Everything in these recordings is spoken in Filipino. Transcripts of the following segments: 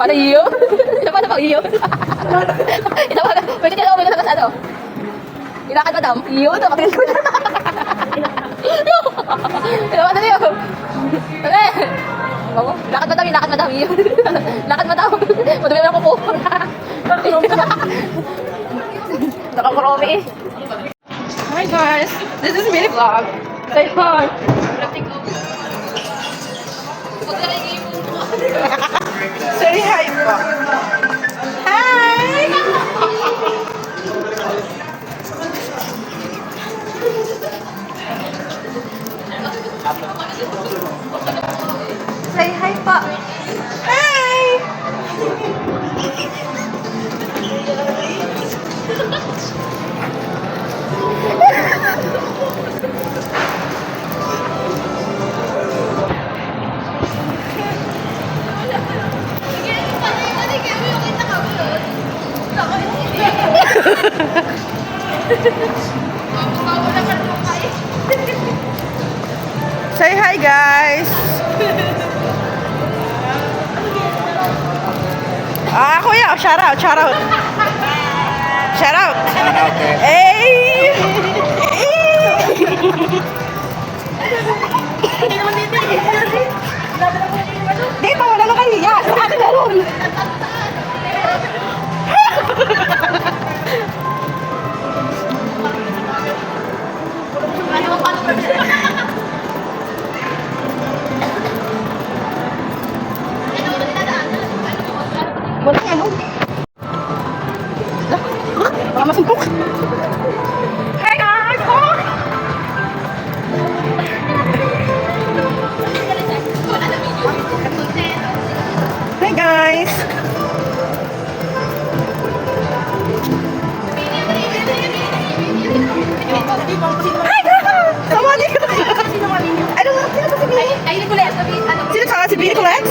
Paano iyo? Paano pag iyo? Ito ba? Pwede ka na sa ano? Ilakad madam. Iyo, ito katingin ko na. Ito ba na iyo? Lakad madam, iyo. Lakad madam. Madami na ko po. Nakakuromi eh. Hi guys, this is mini vlog. Say hi. Say hi po. Hi! Say hi po. Hi! Say hi guys. Kuya, shout out. Shout out. Hey. Dito, wala na kayo. Yes, sa atin meron. Wala ka, no? Baka masumpok. Hey guys! Oh! Hey guys! Hi guys! Samali ko! Ano nga? Sino ba si Bini? Ay, Nicolette. Sino ka? Si Bini Colette?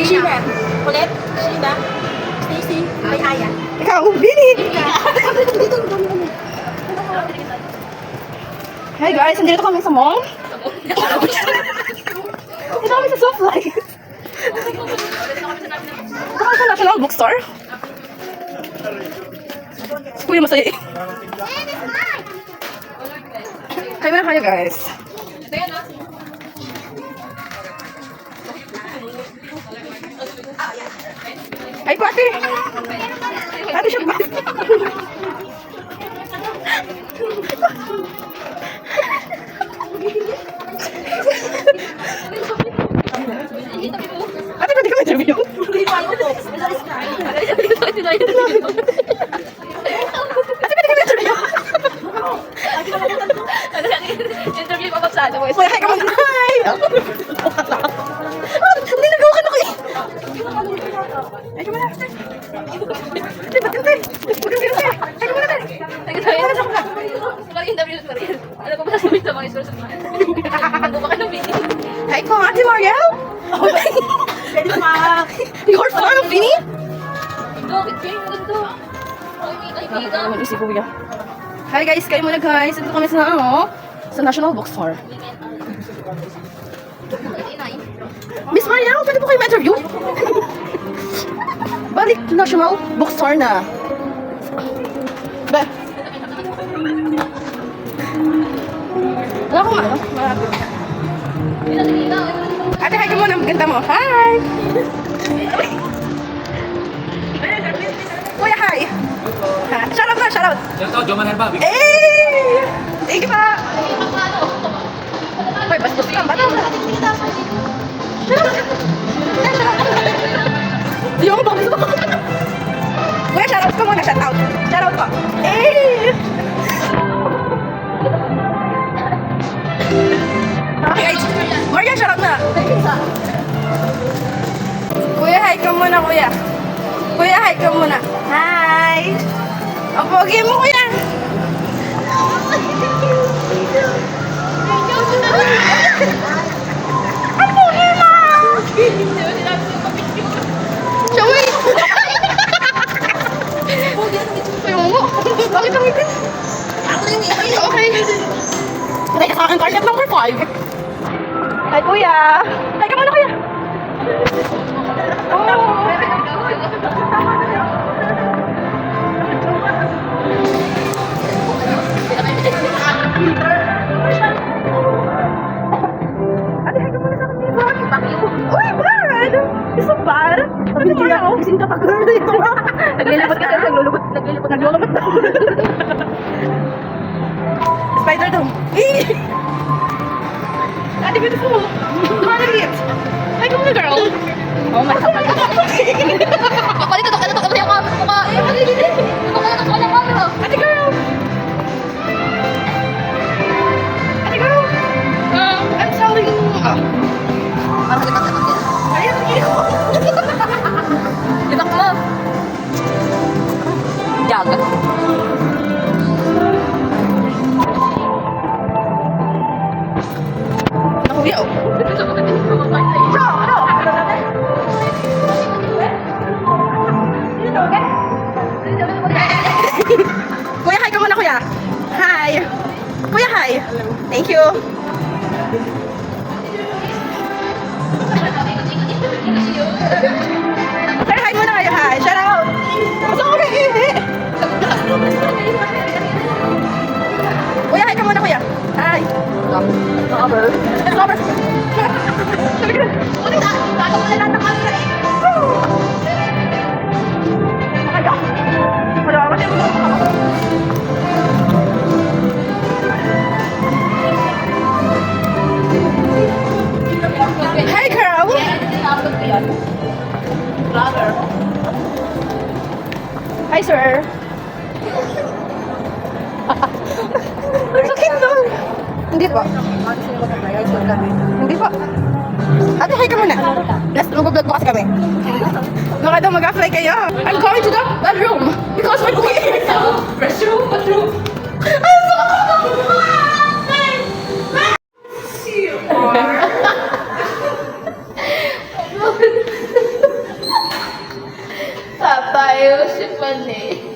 Sheena. Colette. Sheena. Stacy. Ay, Aya. Ikaw, Bini! Hey guys, nandito kami sa mall. Dito kami sa Softlife. Dito kami sa National Bookstore. Kuya, masaya eh. Kayo na kayo guys. Ay, pati! Ate, siya ba? Ate, pwede ka interview? Hindi pa ako po. Ate, pwede ka interview? Interview pa sa ano. Wala, hi ka man. Hi! Hindi nagawa ka na ko eh. Hi ka man. Ate, ba't yun tayo? Ba't yun tayo? Hi ka man natin. Interview pa rin. Ano pa ba sasabihin sa mga isoros? Ano ba ka ng video? Hi ko, Ate Mariel. Pwede pa. You're fan of Vinny? Bakit kayo ganito? Ay, Naman isip ko yan. Hi guys, kayo muna guys. Dito kami sa sa National Bookstore. Miss Mariel, pwede po kayo ma-interview? Balik National Bookstore na. Ba? Wala akong ano? Malapit. Ate, hi ka muna. Ang ganda mo. Hi! Kuya, hi! Ha, shout out na, shout out! Shout out, Joman Herba. Eh! Thank you pa! Uy, bastos ka. Ba't ako? Di ako bakit ako. Kuya, shout out ka muna. Shout out. Shout out pa. Eh! Okay, guys. Maria, shout out na. Kuya, hi ka muna, kuya. Kuya, hi ka muna. Hi! Ang pogi mo, kuya. Ang pogi mo! Siya, Ayaw mo. Bakit ang itin? Okay. Teka sa akin, target number 5. Hi, kuya. Hi ka muna, kuya. Oh. Sino ka pa girl dito? Naglilibot ka, naglulubot. Naglulubot. Spider daw. Ate, beautiful. Tumaligit. Ay, come on, girl. Oh my God. Kapalito to, kaya to, yung mukha. Eh, magiging. Mukha na wala camera. Ate, girl. Ate, girl. I'm telling you. Parang lipat-lipat yan. Ayan, Lipat mo. Jag. Nakuya, oh. Kuya, hi ka muna, kuya. Hi. Kuya, hi. Thank you. Sir, hi muna kayo. Hi. Shout out. Basta ko kayo, Kuya, hi ka muna, kuya. Hi. Cover. Robert. Sabi ko, ulit na. Tago mo na lahat ng camera eh. Wala. Wala ka kasi. Hi, girl. Vlogger. Hi, sir. Sakit na. Hindi po. Hindi po. Ate, hi ka muna. Mag-vlog po kasi kami. Baka daw mag-fly kayo. I'm going to the bedroom. Because we're going. Restroom? Bathroom? Papayo si Panay.